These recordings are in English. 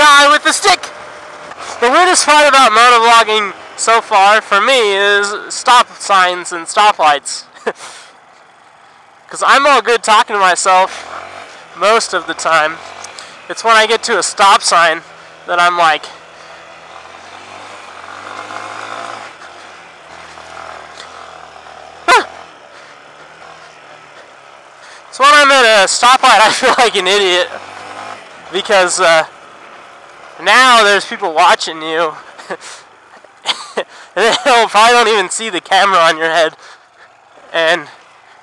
guy with the stick. The weirdest part about motovlogging so far for me is stop signs and stoplights. Because I'm all good talking to myself most of the time. It's when I get to a stop sign that I'm like, so when I'm at a stoplight, I feel like an idiot because now there's people watching you. And they probably don't even see the camera on your head. And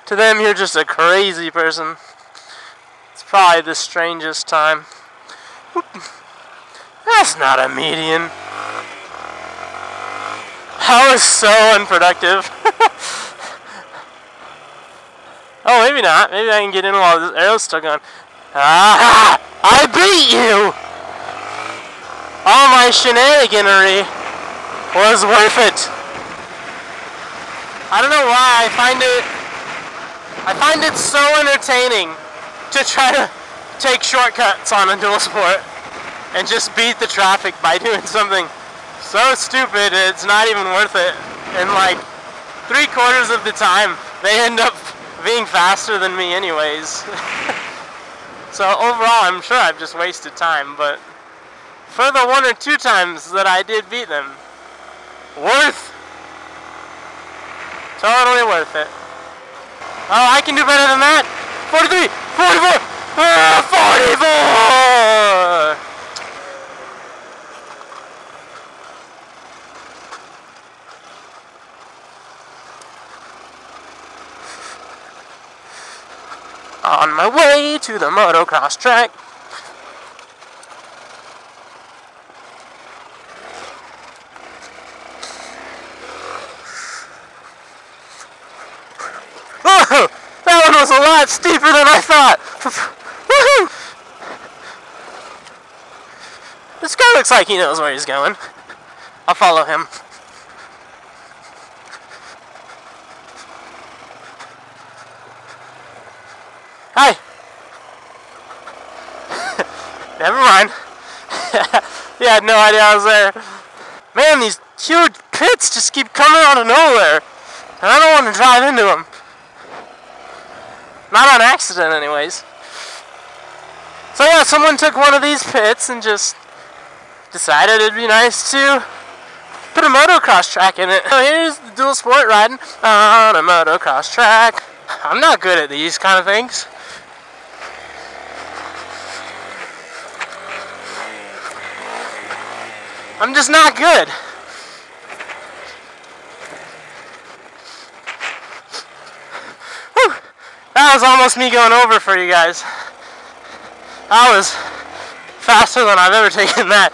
to them, you're just a crazy person. It's probably the strangest time. That's not a median. That was so unproductive. Oh, maybe not. Maybe I can get in while this arrow's still going. Ah! I beat you! All my shenaniganery was worth it. I don't know why I find it so entertaining to try to take shortcuts on a dual sport and just beat the traffic by doing something so stupid it's not even worth it. And like 3/4 of the time they end up being faster than me anyways. So overall I'm sure I've just wasted time, but for the 1 or 2 times that I did beat them, totally worth it. Oh, I can do better than that. 43, 44, 44! On my way to the motocross track. Oh, that one was a lot steeper than I thought. Woohoo! This guy looks like he knows where he's going. I'll follow him. Hi. Never mind. You had no idea I was there. Man, these huge pits just keep coming out of nowhere. And I don't want to drive into them. Not on accident, anyways. So yeah, someone took one of these pits and just decided it'd be nice to put a motocross track in it. So here's the dual sport riding on a motocross track. I'm not good at these kind of things. I'm just not good. Whew. That was almost me going over for you guys. That was faster than I've ever taken that.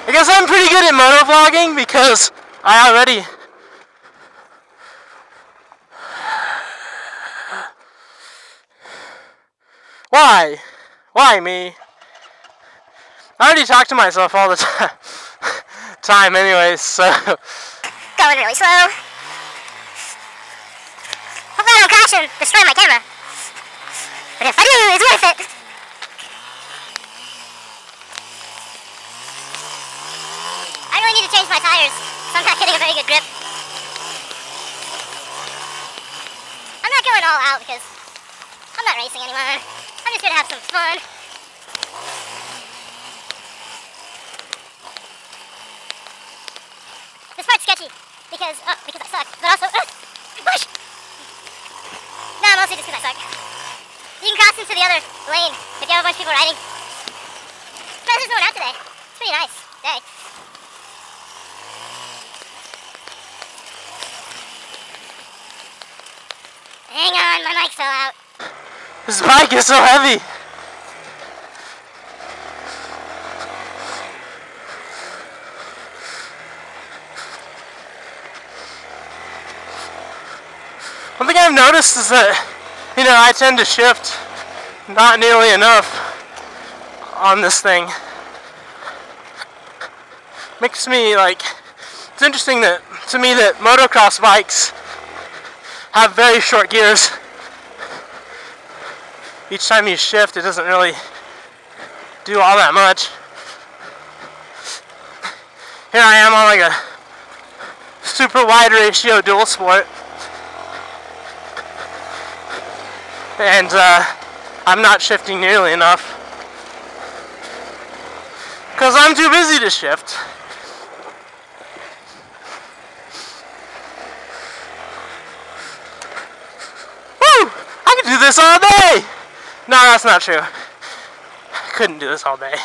I guess I'm pretty good at motovlogging because I already... Why? Why me? I already talk to myself all the time anyways, so... Going really slow. Hopefully I don't crash and destroy my camera. But if I do, it's worth it. I really need to change my tires, so I'm not getting a very good grip. I'm not going all out because I'm not racing anymore. I'm just gonna have some fun. This part's sketchy because I suck, but also push. No, mostly just because I suck. You can cross into the other lane if you have a bunch of people riding. But there's no one out today. It's pretty nice day. Hang on, my mic fell out. This bike is so heavy. One thing I've noticed is that, I tend to shift not nearly enough on this thing. Makes me it's interesting to me that motocross bikes have very short gears. each time you shift, it doesn't really do all that much. Here I am on like a super wide ratio dual sport, and I'm not shifting nearly enough because I'm too busy to shift. Woo! I could do this all day! No, that's not true. I couldn't do this all day.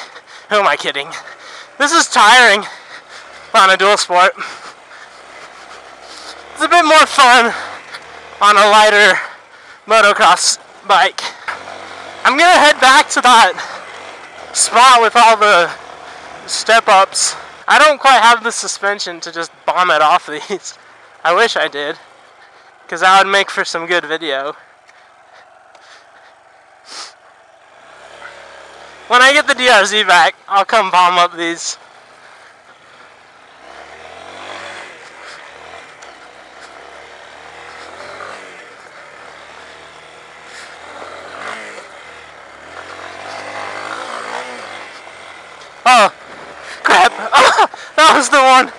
Who am I kidding? This is tiring on a dual sport. It's a bit more fun on a lighter motocross bike. I'm gonna head back to that spot with all the step-ups. I don't quite have the suspension to just bomb it off these. I wish I did, because that would make for some good video. When I get the DRZ back, I'll come bomb up these. Oh, crap. Oh, that was the one.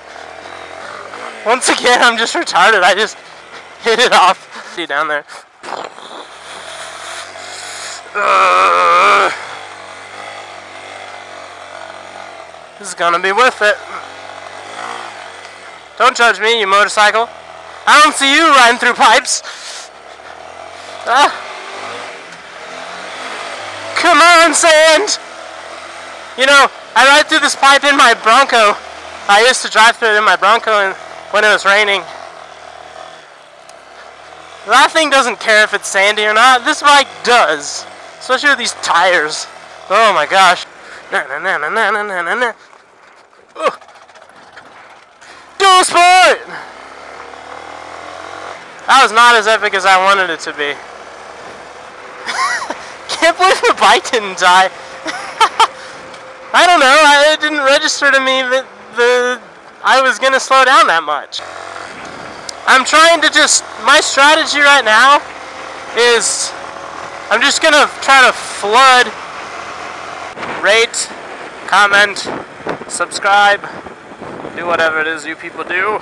Once again, I'm just retarded. I just hit it off. See down there. This is gonna be worth it. Don't judge me, you motorcycle. I don't see you riding through pipes. Come on, sand. You know, I ride through this pipe in my Bronco. I used to drive through it in my Bronco when it was raining. That thing doesn't care if it's sandy or not. This bike does. Especially with these tires. Oh my gosh. Na na na na na na na na. Dual sport! That was not as epic as I wanted it to be. Can't believe the bike didn't die. I don't know, it didn't register to me that I was going to slow down that much. I'm trying to my strategy right now is I'm just going to try to flood, rate, comment, subscribe, do whatever it is you people do.